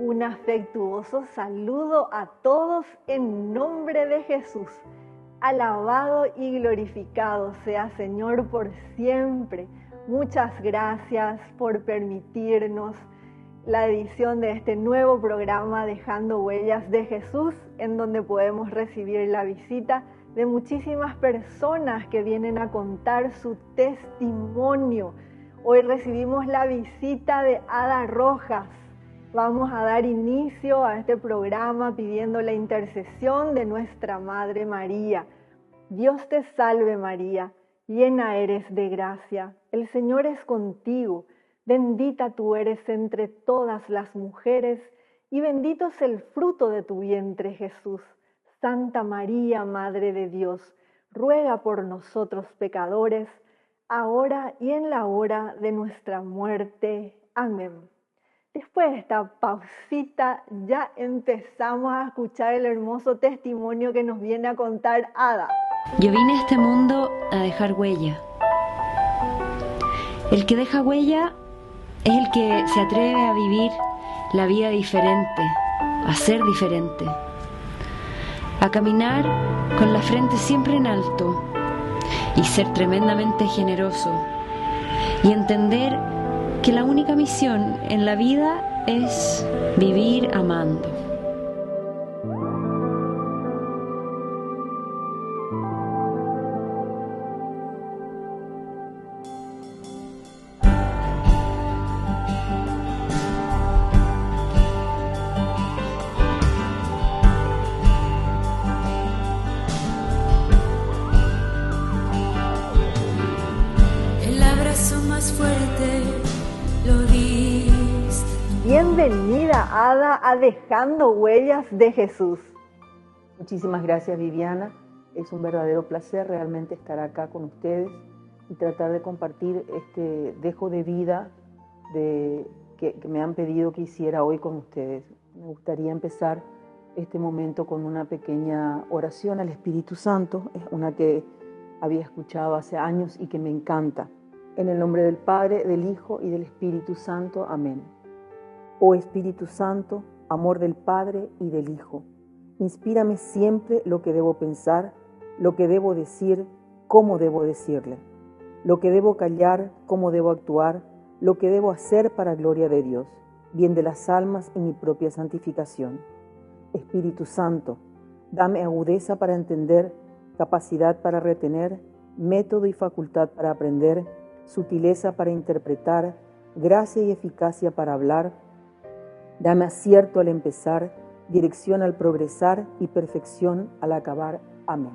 Un afectuoso saludo a todos en nombre de Jesús. Alabado y glorificado sea Señor por siempre. Muchas gracias por permitirnos la edición de este nuevo programa Dejando Huellas de Jesús, en donde podemos recibir la visita de muchísimas personas que vienen a contar su testimonio. Hoy recibimos la visita de Ada Rojas. Vamos a dar inicio a este programa pidiendo la intercesión de nuestra Madre María. Dios te salve María, llena eres de gracia, el Señor es contigo, bendita tú eres entre todas las mujeres y bendito es el fruto de tu vientre Jesús. Santa María, Madre de Dios, ruega por nosotros pecadores, ahora y en la hora de nuestra muerte. Amén. Después de esta pausita, ya empezamos a escuchar el hermoso testimonio que nos viene a contar Ada. Yo vine a este mundo a dejar huella. El que deja huella es el que se atreve a vivir la vida diferente, a ser diferente, a caminar con la frente siempre en alto y ser tremendamente generoso y entender que la única misión en la vida es vivir amando. Bienvenida, Ada, a Dejando Huellas de Jesús. Muchísimas gracias, Viviana. Es un verdadero placer realmente estar acá con ustedes y tratar de compartir este dejo de vida que me han pedido que hiciera hoy con ustedes. Me gustaría empezar este momento con una pequeña oración al Espíritu Santo. Es una que había escuchado hace años y que me encanta. En el nombre del Padre, del Hijo y del Espíritu Santo. Amén. Oh Espíritu Santo, amor del Padre y del Hijo, inspírame siempre lo que debo pensar, lo que debo decir, cómo debo decirle, lo que debo callar, cómo debo actuar, lo que debo hacer para gloria de Dios, bien de las almas y mi propia santificación. Espíritu Santo, dame agudeza para entender, capacidad para retener, método y facultad para aprender, sutileza para interpretar, gracia y eficacia para hablar. Dame acierto al empezar, dirección al progresar y perfección al acabar. Amén.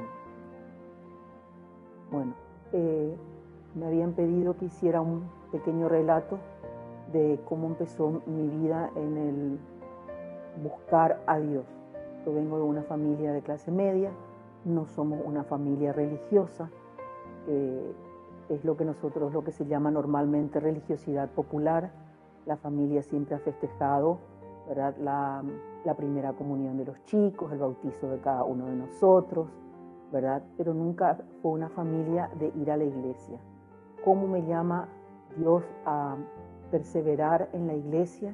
Bueno, me habían pedido que hiciera un pequeño relato de cómo empezó mi vida en el buscar a Dios. Yo vengo de una familia de clase media, no somos una familia religiosa, es lo que se llama normalmente religiosidad popular. La familia siempre ha festejado, ¿verdad?, la primera comunión de los chicos, el bautizo de cada uno de nosotros, ¿verdad? Pero nunca fue una familia de ir a la iglesia. ¿Cómo me llama Dios a perseverar en la iglesia?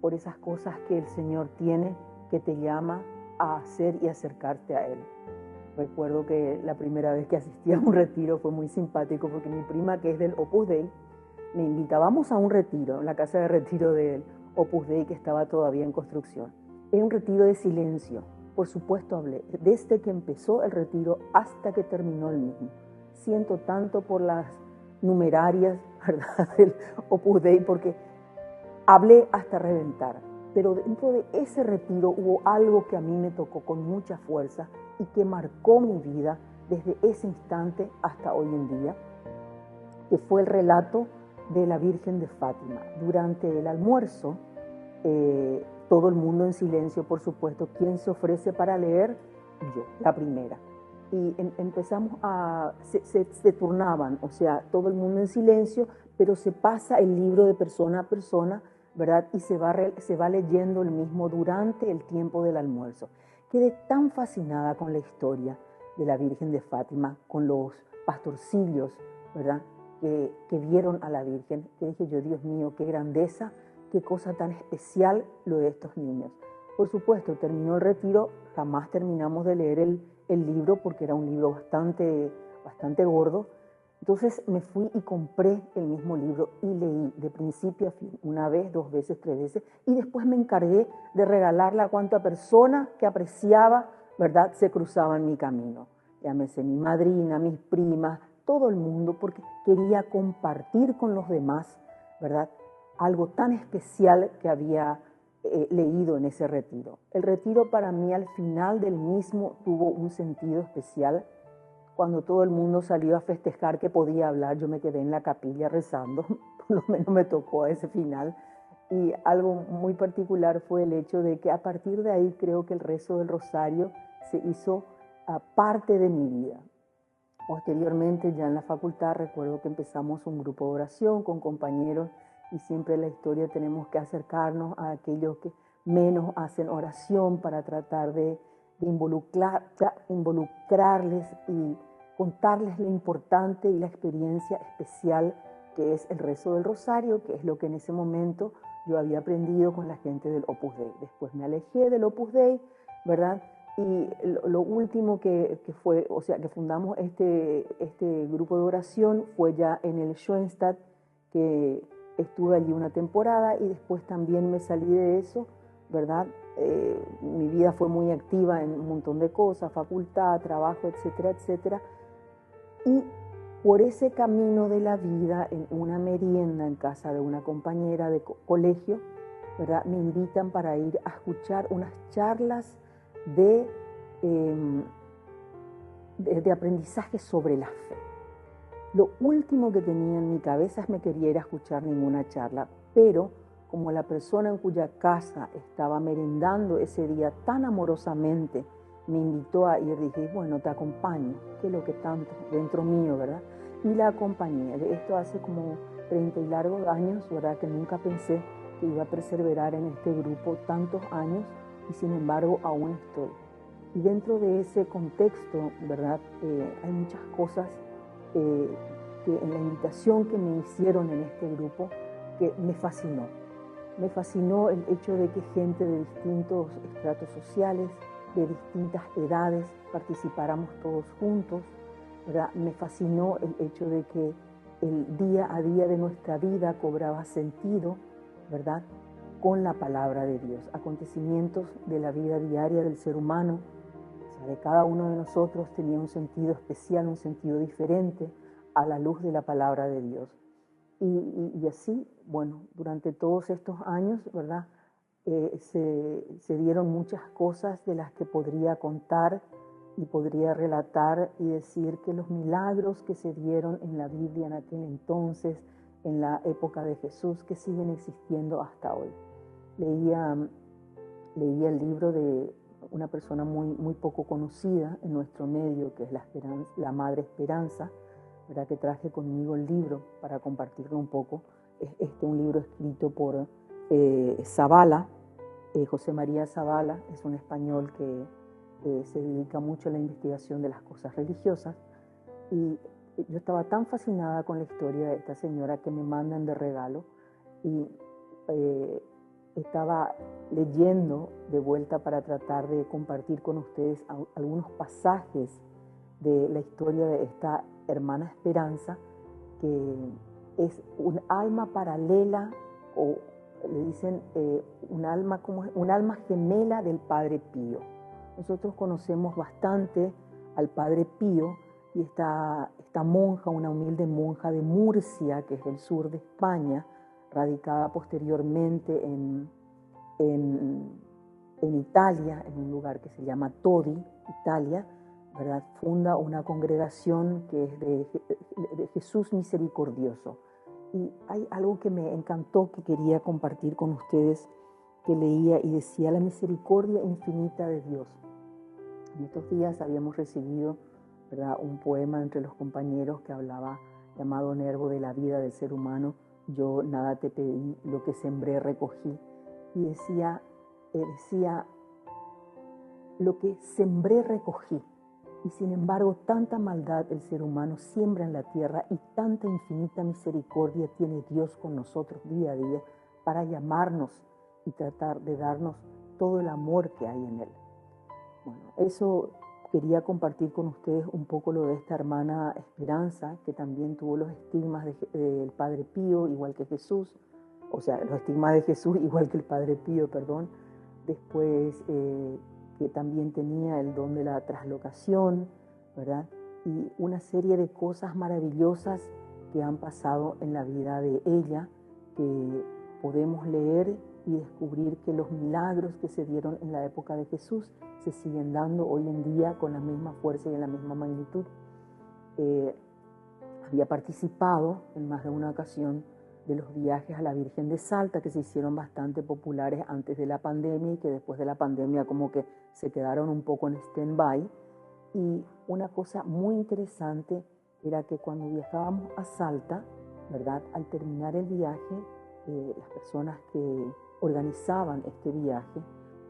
Por esas cosas que el Señor tiene, que te llama a hacer y acercarte a Él. Recuerdo que la primera vez que asistí a un retiro fue muy simpático porque mi prima, que es del Opus Dei, me invitábamos a un retiro, en la casa de retiro del Opus Dei, que estaba todavía en construcción. Es un retiro de silencio. Por supuesto hablé, desde que empezó el retiro hasta que terminó el mismo. Siento tanto por las numerarias, ¿verdad?, del Opus Dei, porque hablé hasta reventar. Pero dentro de ese retiro hubo algo que a mí me tocó con mucha fuerza y que marcó mi vida desde ese instante hasta hoy en día, que fue el relato de la Virgen de Fátima. Durante el almuerzo, todo el mundo en silencio, por supuesto. ¿Quién se ofrece para leer? Yo, la primera. Y empezamos se turnaban, o sea, todo el mundo en silencio, pero se pasa el libro de persona a persona, ¿verdad? Y se va leyendo el mismo durante el tiempo del almuerzo. Quedé tan fascinada con la historia de la Virgen de Fátima, con los pastorcillos, ¿verdad?, que vieron a la Virgen, que dije yo, Dios mío, qué grandeza qué cosa tan especial lo de estos niños. Por supuesto, terminó el retiro, jamás terminamos de leer el libro porque era un libro bastante gordo. Entonces me fui y compré el mismo libro y leí de principio a fin, una vez, 2 veces, 3 veces, y después me encargué de regalarla a cuanta persona que apreciaba, ¿verdad?, se cruzaba en mi camino. Llámese mi madrina, mis primas, todo el mundo, porque quería compartir con los demás, ¿verdad?, algo tan especial que había leído en ese retiro. El retiro para mí al final del mismo tuvo un sentido especial. Cuando todo el mundo salió a festejar que podía hablar, yo me quedé en la capilla rezando, por lo menos me tocó a ese final. Y algo muy particular fue el hecho de que a partir de ahí creo que el rezo del rosario se hizo parte de mi vida. Posteriormente, ya en la facultad, recuerdo que empezamos un grupo de oración con compañeros y siempre en la historia tenemos que acercarnos a aquellos que menos hacen oración para tratar de involucrarles y contarles lo importante y la experiencia especial que es el rezo del rosario, que es lo que en ese momento yo había aprendido con la gente del Opus Dei. Después me alejé del Opus Dei, ¿verdad? Y lo último que fue, o sea, que fundamos este grupo de oración fue ya en el Schoenstatt, que estuve allí una temporada y después también me salí de eso, ¿verdad? Mi vida fue muy activa en un montón de cosas, facultad, trabajo, etcétera, etcétera. Y por ese camino de la vida, en una merienda en casa de una compañera de colegio, ¿verdad?, me invitan para ir a escuchar unas charlas de aprendizaje sobre la fe. Lo último que tenía en mi cabeza es me quería ir a escuchar ninguna charla, pero como la persona en cuya casa estaba merendando ese día tan amorosamente me invitó a ir, dije, bueno, te acompaño, que es lo que tanto dentro mío, ¿verdad? Y la acompañé. De esto hace como 30 y largos años, ¿verdad?, que nunca pensé que iba a perseverar en este grupo tantos años y sin embargo aún estoy. Y dentro de ese contexto, ¿verdad?, hay muchas cosas que en la invitación que me hicieron en este grupo que me fascinó. Me fascinó el hecho de que gente de distintos estratos sociales, de distintas edades, participáramos todos juntos, ¿verdad? Me fascinó el hecho de que el día a día de nuestra vida cobraba sentido, ¿verdad?, con la palabra de Dios. Acontecimientos de la vida diaria del ser humano, o sea, de cada uno de nosotros tenía un sentido especial, un sentido diferente a la luz de la palabra de Dios. Y así, bueno, durante todos estos años, ¿verdad?, se dieron muchas cosas de las que podría contar y podría relatar y decir que los milagros que se dieron en la Biblia en aquel entonces, en la época de Jesús, que siguen existiendo hasta hoy. Leía el libro de una persona muy poco conocida en nuestro medio, que es la Madre Esperanza, ¿verdad?, que traje conmigo el libro para compartirlo un poco. Es un libro escrito por Zavala, José María Zavala, es un español que se dedica mucho a la investigación de las cosas religiosas. Y yo estaba tan fascinada con la historia de esta señora que me mandan de regalo y estaba leyendo de vuelta para tratar de compartir con ustedes algunos pasajes de la historia de esta hermana Esperanza, que es un alma paralela, o le dicen un alma gemela del Padre Pío. Nosotros conocemos bastante al Padre Pío y esta monja, una humilde monja de Murcia, que es del sur de España, radicada posteriormente en Italia, en un lugar que se llama Todi, Italia, ¿verdad?, funda una congregación que es de Jesús Misericordioso. Y hay algo que me encantó, que quería compartir con ustedes, que leía y decía: la misericordia infinita de Dios. En estos días habíamos recibido, ¿verdad?, un poema entre los compañeros que hablaba, llamado Nervo, de la vida del ser humano. Yo nada te pedí, lo que sembré recogí. Y decía, lo que sembré recogí. Y sin embargo, tanta maldad el ser humano siembra en la tierra y tanta infinita misericordia tiene Dios con nosotros día a día para llamarnos y tratar de darnos todo el amor que hay en Él. Bueno, eso quería compartir con ustedes un poco lo de esta hermana Esperanza, que también tuvo los estigmas del Padre Pío, igual que Jesús, o sea, los estigmas de Jesús, igual que el Padre Pío, perdón. Después que también tenía el don de la traslocación, ¿verdad? Y una serie de cosas maravillosas que han pasado en la vida de ella, que podemos leer y descubrir que los milagros que se dieron en la época de Jesús se siguen dando hoy en día con la misma fuerza y en la misma magnitud. Había participado en más de una ocasión de los viajes a la Virgen de Salta, que se hicieron bastante populares antes de la pandemia y que después de la pandemia como que se quedaron un poco en stand-by. Y una cosa muy interesante era que cuando viajábamos a Salta, ¿verdad?, al terminar el viaje, las personas que organizaban este viaje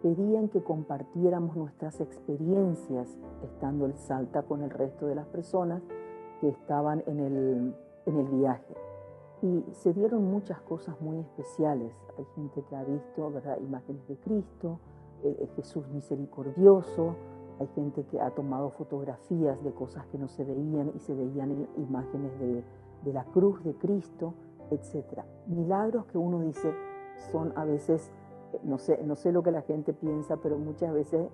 pedían que compartiéramos nuestras experiencias estando en Salta con el resto de las personas que estaban en el viaje. Y se dieron muchas cosas muy especiales. Hay gente que ha visto, ¿verdad?, imágenes de Cristo, Jesús misericordioso. Hay gente que ha tomado fotografías de cosas que no se veían y se veían imágenes de la cruz de Cristo, etc. Milagros que uno dice son a veces, no sé lo que la gente piensa, pero muchas veces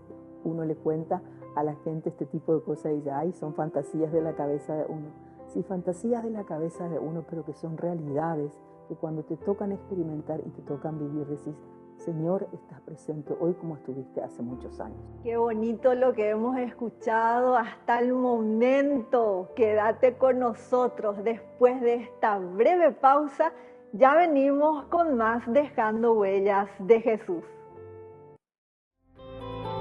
uno le cuenta a la gente este tipo de cosas y dice, ay, son fantasías de la cabeza de uno. Sí, fantasías de la cabeza de uno, pero que son realidades, que cuando te tocan experimentar y te tocan vivir, decís, Señor, estás presente hoy como estuviste hace muchos años. Qué bonito lo que hemos escuchado hasta el momento. Quédate con nosotros. Después de esta breve pausa, ya venimos con más Dejando Huellas de Jesús.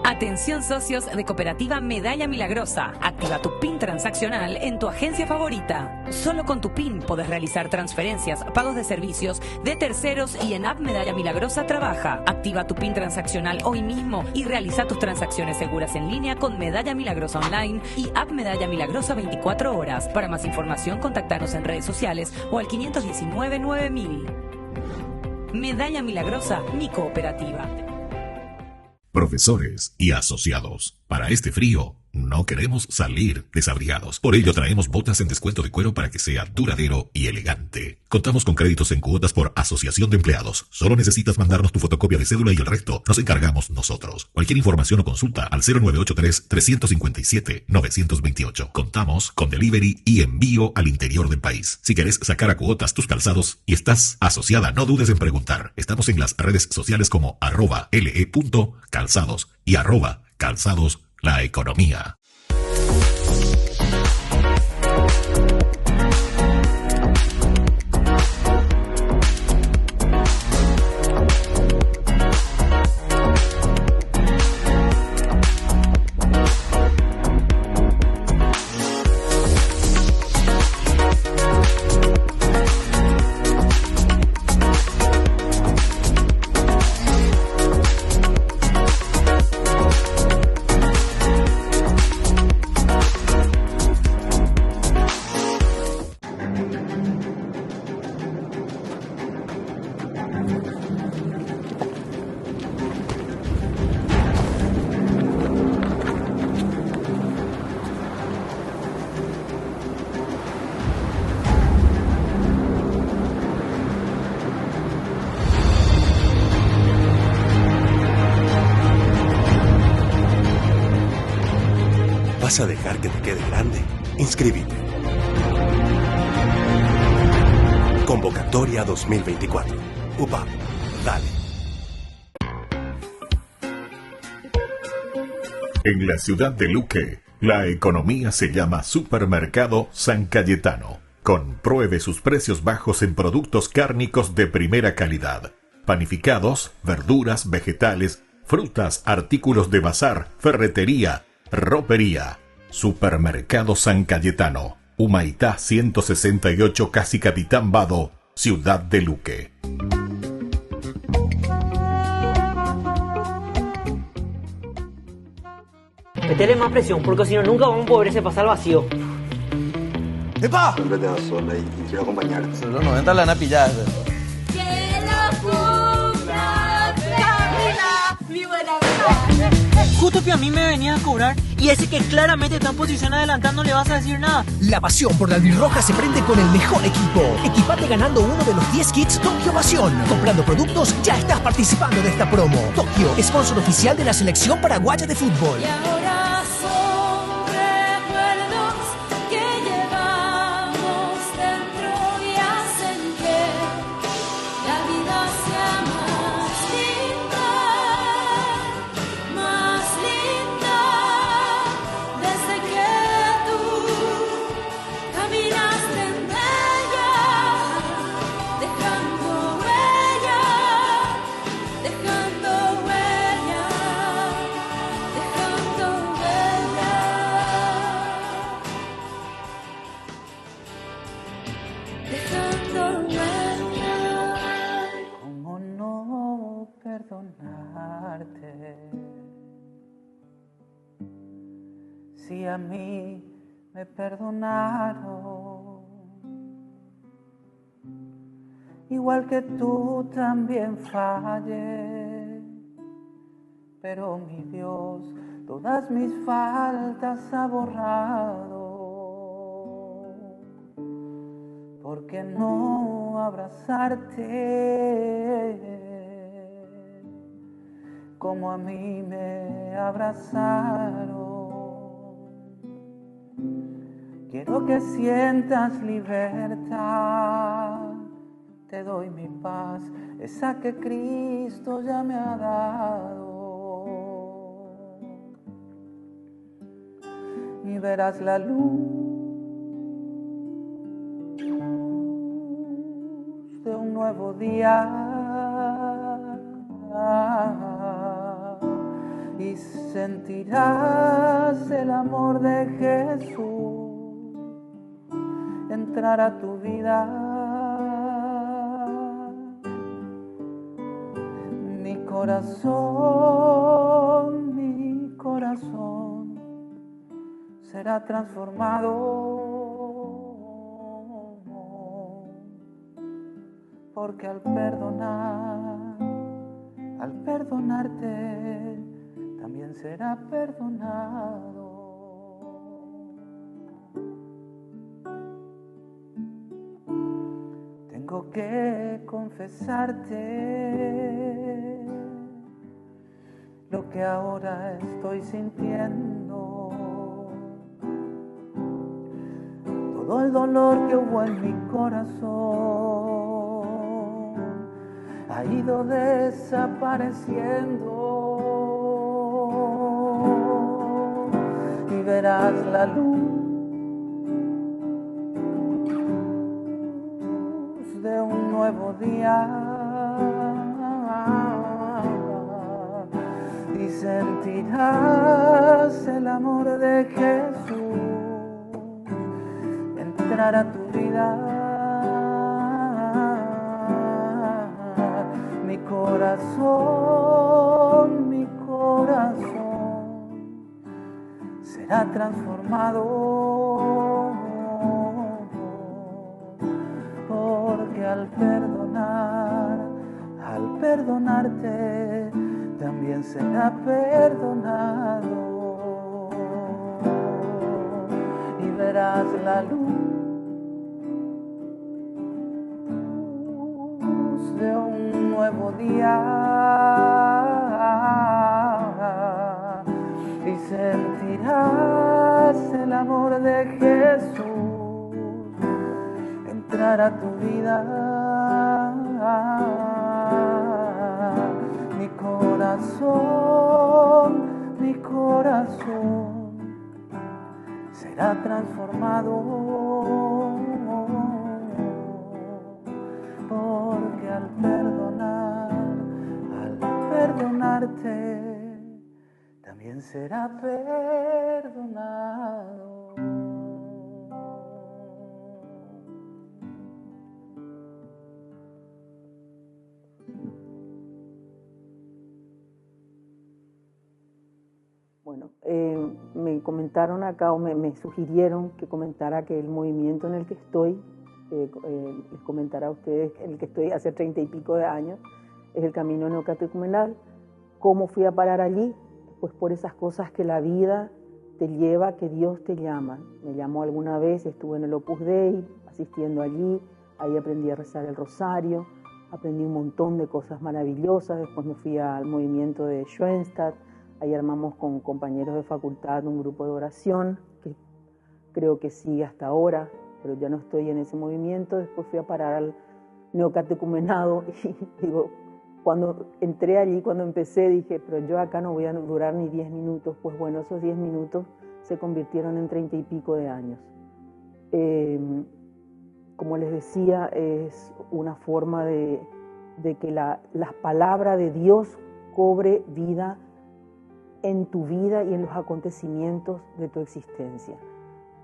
Atención socios de Cooperativa Medalla Milagrosa. Activa tu PIN transaccional en tu agencia favorita. Solo con tu PIN podés realizar transferencias, pagos de servicios de terceros y en App Medalla Milagrosa trabaja. Activa tu PIN transaccional hoy mismo y realiza tus transacciones seguras en línea con Medalla Milagrosa Online y App Medalla Milagrosa 24 horas. Para más información, contactanos en redes sociales o al 519 9000. Medalla Milagrosa, mi cooperativa. Profesores y asociados, para este frío no queremos salir desabrigados. Por ello traemos botas en descuento de cuero para que sea duradero y elegante. Contamos con créditos en cuotas por asociación de empleados. Solo necesitas mandarnos tu fotocopia de cédula y el resto nos encargamos nosotros. Cualquier información o consulta al 0983-357-928. Contamos con delivery y envío al interior del país. Si querés sacar a cuotas tus calzados y estás asociada, no dudes en preguntar. Estamos en las redes sociales como @le.calzados y @calzados la economía. ¿Vas a dejar que te quede grande? Inscríbete. Convocatoria 2024. UPAP, dale. En la ciudad de Luque, la economía se llama Supermercado San Cayetano. Compruebe sus precios bajos en productos cárnicos de primera calidad. Panificados, verduras, vegetales, frutas, artículos de bazar, ferretería, ropería. Supermercado San Cayetano, Humaitá 168, casi Capitán Vado, ciudad de Luque. Metele más presión, porque si no nunca vamos a poder ese pasar vacío. ¡Epa! Siempre te das sola y quiero acompañarte. Solo 90 la van a pillar. ¡Qué locura! Justo que a mí me venías a cobrar y ese que claramente está en posición adelantada no le vas a decir nada. La pasión por la albirroja se prende con el mejor equipo. Equipate ganando uno de los 10 kits Tokio Pasión. Comprando productos ya estás participando de esta promo. Tokio, sponsor oficial de la selección paraguaya de fútbol. Y ahora son recuerdos que llevamos dentro y hacen que la vida sea más linda desde que tú caminaste en ella, dejando huella, dejando huella, dejando huella. Dejando huella. ¿Cómo no perdonarte? Si a mí me perdonaron, igual que tú también fallé, pero mi Dios todas mis faltas ha borrado. ¿Por qué no abrazarte como a mí me abrazaron? Quiero que sientas libertad, te doy mi paz, esa que Cristo ya me ha dado. Y verás la luz de un nuevo día y sentirás el amor de Jesús entrar a tu vida. Mi corazón será transformado, porque al perdonarte, también será perdonado. Tengo que confesarte lo que ahora estoy sintiendo, todo el dolor que hubo en mi corazón ha ido desapareciendo y verás la luz de un nuevo día y sentirás el amor de Jesús entrar a tu vida. Mi corazón será transformado, porque al perdonarte, también será perdonado. Y verás la luz de un nuevo día y sentirás el amor de Jesús entrar a tu vida. Mi corazón será transformado, porque al perdonarte, también será perdonado. Bueno, me comentaron acá o me sugirieron que comentara que el movimiento en el que estoy, les comentará a ustedes, en el que estoy hace 30 y pico de años, es el Camino Neocatecumenal. ¿Cómo fui a parar allí? pues por esas cosas que la vida te lleva, que Dios te llama. Me llamó alguna vez, estuve en el Opus Dei, asistiendo allí, ahí aprendí a rezar el rosario, aprendí un montón de cosas maravillosas. Después me fui al movimiento de Schoenstatt, ahí armamos con compañeros de facultad un grupo de oración, que creo que sigue hasta ahora, pero ya no estoy en ese movimiento. Después fui a parar al neocatecumenado y digo, cuando entré allí, cuando empecé, dije, pero yo acá no voy a durar ni 10 minutos. Pues bueno, esos 10 minutos se convirtieron en 30 y pico de años. Como les decía, es una forma de que la palabra de Dios cobre vida en tu vida y en los acontecimientos de tu existencia.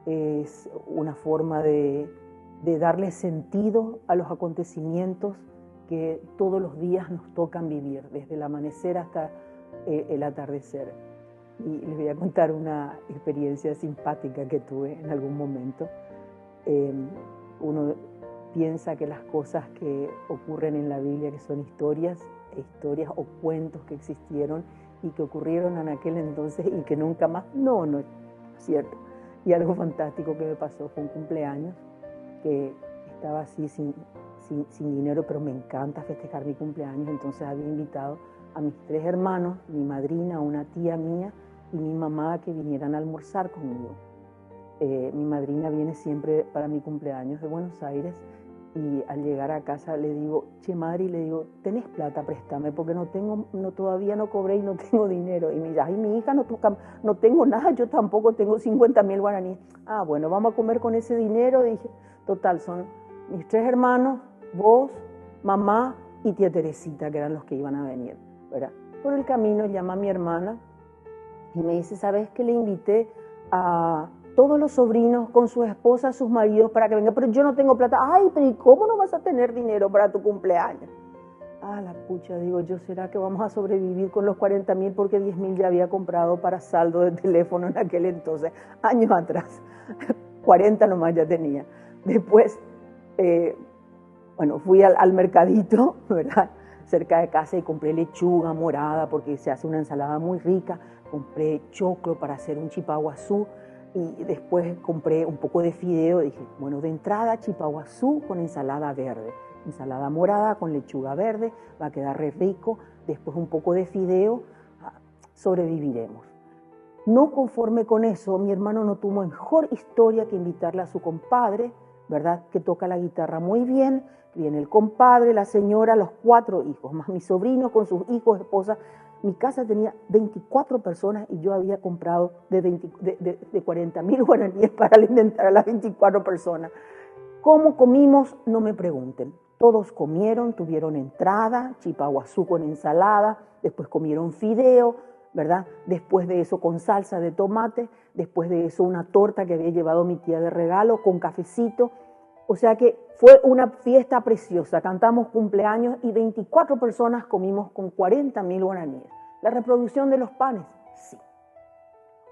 Es una forma de darle sentido a los acontecimientos que todos los días nos tocan vivir, desde el amanecer hasta el atardecer. Y les voy a contar una experiencia simpática que tuve en algún momento. Uno piensa que las cosas que ocurren en la Biblia, que son historias o cuentos que existieron y que ocurrieron en aquel entonces y que nunca más, no es cierto. Y algo fantástico que me pasó fue un cumpleaños, que estaba así sin dinero, pero me encanta festejar mi cumpleaños. Entonces había invitado a mis 3 hermanos, mi madrina, una tía mía y mi mamá, que vinieran a almorzar conmigo. Mi madrina viene siempre para mi cumpleaños de Buenos Aires, y al llegar a casa le digo, che madre, y le digo, ¿tenés plata? Préstame, porque todavía no cobré y no tengo dinero. Y me dice, ay, mi hija, no tengo nada, yo tampoco tengo 50.000 guaraníes. Ah, bueno, vamos a comer con ese dinero. Y dije, total, son mis 3 hermanos, vos, mamá y tía Teresita, que eran los que iban a venir, ¿verdad? Por el camino llama a mi hermana y me dice, ¿sabes qué? Le invité a todos los sobrinos con sus esposas, sus maridos, para que vengan, pero yo no tengo plata. Ay, pero ¿y cómo no vas a tener dinero para tu cumpleaños? Ah, la pucha, digo yo, ¿será que vamos a sobrevivir con los 40.000? Porque 10.000 ya había comprado para saldo de teléfono en aquel entonces, años atrás. 40 nomás ya tenía. Después, fui al mercadito, ¿verdad?, cerca de casa, y compré lechuga morada porque se hace una ensalada muy rica. Compré choclo para hacer un chipaguazú. Y después compré un poco de fideo. Dije, bueno, de entrada chipaguazú con ensalada verde, ensalada morada con lechuga verde, va a quedar re rico. Después un poco de fideo, sobreviviremos. No conforme con eso, mi hermano no tuvo mejor historia que invitarle a su compadre, ¿verdad?, que toca la guitarra muy bien. Viene el compadre, la señora, los 4 hijos, más mi sobrino con sus hijos, esposa. Mi casa tenía 24 personas y yo había comprado de 40.000 guaraníes para alimentar a las 24 personas. ¿Cómo comimos? No me pregunten. Todos comieron, tuvieron entrada, chipaguazú con ensalada, después comieron fideo, ¿verdad? Después de eso con salsa de tomate, después de eso una torta que había llevado mi tía de regalo con cafecito. O sea que fue una fiesta preciosa, cantamos cumpleaños y 24 personas comimos con 40.000 guaraníes. ¿La reproducción de los panes? Sí.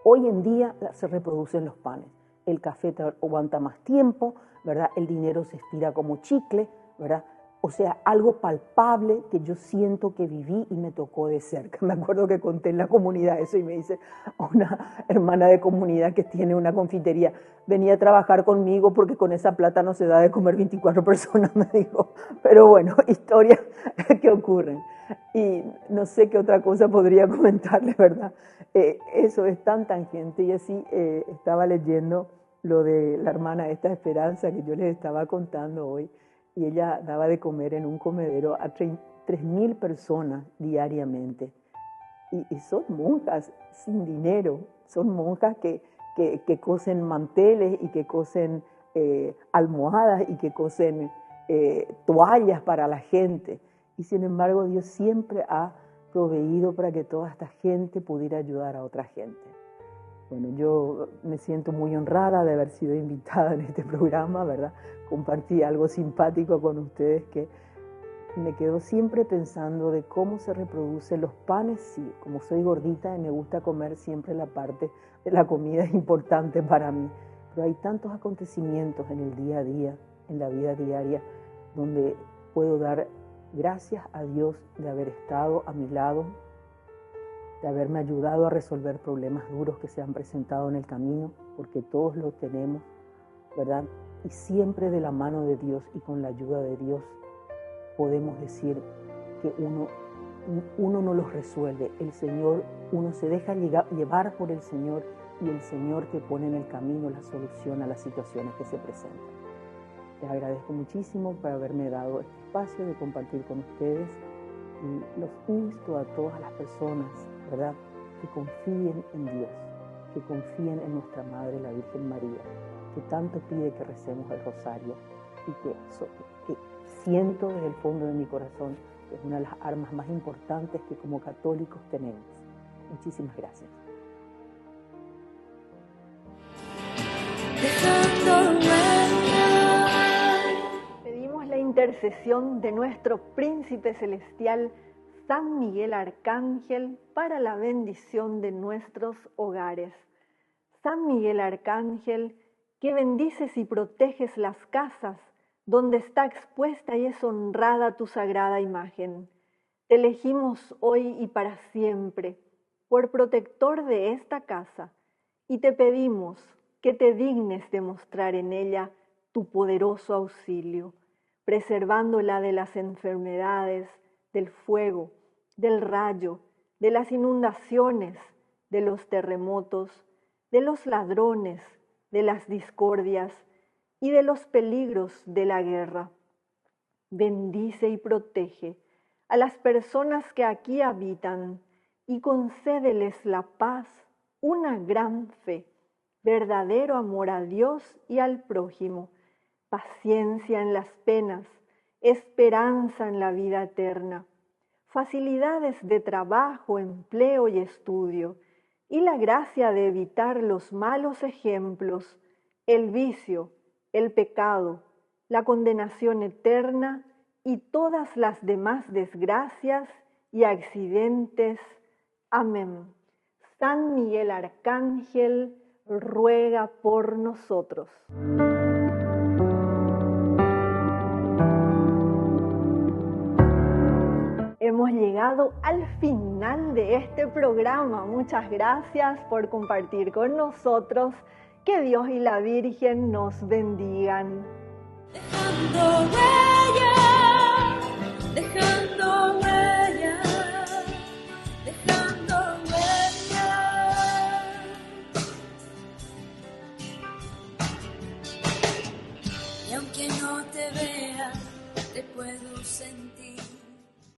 Hoy en día se reproducen los panes. El café te aguanta más tiempo, ¿verdad? El dinero se estira como chicle, ¿verdad? O sea, algo palpable que yo siento que viví y me tocó de cerca. Me acuerdo que conté en la comunidad eso y me dice una hermana de comunidad que tiene una confitería, venía a trabajar conmigo porque con esa plata no se da de comer 24 personas, me dijo. Pero bueno, historias que ocurren. Y no sé qué otra cosa podría comentarle, ¿verdad? Eso es tan tangente. Y así estaba leyendo lo de la hermana esta Esperanza que yo les estaba contando hoy. Y ella daba de comer en un comedero a 3.000 personas diariamente. Y son monjas sin dinero, son monjas que cosen manteles y que cosen almohadas y que cosen toallas para la gente. Y sin embargo, Dios siempre ha proveído para que toda esta gente pudiera ayudar a otra gente. Bueno, yo me siento muy honrada de haber sido invitada en este programa, ¿verdad? Compartí algo simpático con ustedes que me quedo siempre pensando de cómo se reproducen los panes. Sí, como soy gordita y me gusta comer, siempre la parte de la comida es importante para mí. Pero hay tantos acontecimientos en el día a día, en la vida diaria, donde puedo dar gracias a Dios de haber estado a mi lado, de haberme ayudado a resolver problemas duros que se han presentado en el camino, porque todos lo tenemos, ¿verdad? Y siempre de la mano de Dios y con la ayuda de Dios podemos decir que uno no los resuelve. El Señor, uno se deja llevar por el Señor y el Señor te pone en el camino la solución a las situaciones que se presentan. Les agradezco muchísimo por haberme dado este espacio de compartir con ustedes y los insto a todas las personas, ¿verdad?, que confíen en Dios, que confíen en nuestra Madre, la Virgen María, que tanto pide que recemos el rosario y que siento desde el fondo de mi corazón que es una de las armas más importantes que como católicos tenemos. Muchísimas gracias. Pedimos la intercesión de nuestro Príncipe Celestial, San Miguel Arcángel, para la bendición de nuestros hogares. San Miguel Arcángel, que bendices y proteges las casas donde está expuesta y es honrada tu sagrada imagen. Te elegimos hoy y para siempre por protector de esta casa y te pedimos que te dignes demostrar en ella tu poderoso auxilio, preservándola de las enfermedades, del fuego, del rayo, de las inundaciones, de los terremotos, de los ladrones, de las discordias y de los peligros de la guerra. Bendice y protege a las personas que aquí habitan y concédeles la paz, una gran fe, verdadero amor a Dios y al prójimo, paciencia en las penas, esperanza en la vida eterna, facilidades de trabajo, empleo y estudio, y la gracia de evitar los malos ejemplos, el vicio, el pecado, la condenación eterna y todas las demás desgracias y accidentes. Amén. San Miguel Arcángel, ruega por nosotros. Hemos llegado al final de este programa. Muchas gracias por compartir con nosotros. Que Dios y la Virgen nos bendigan. Dejando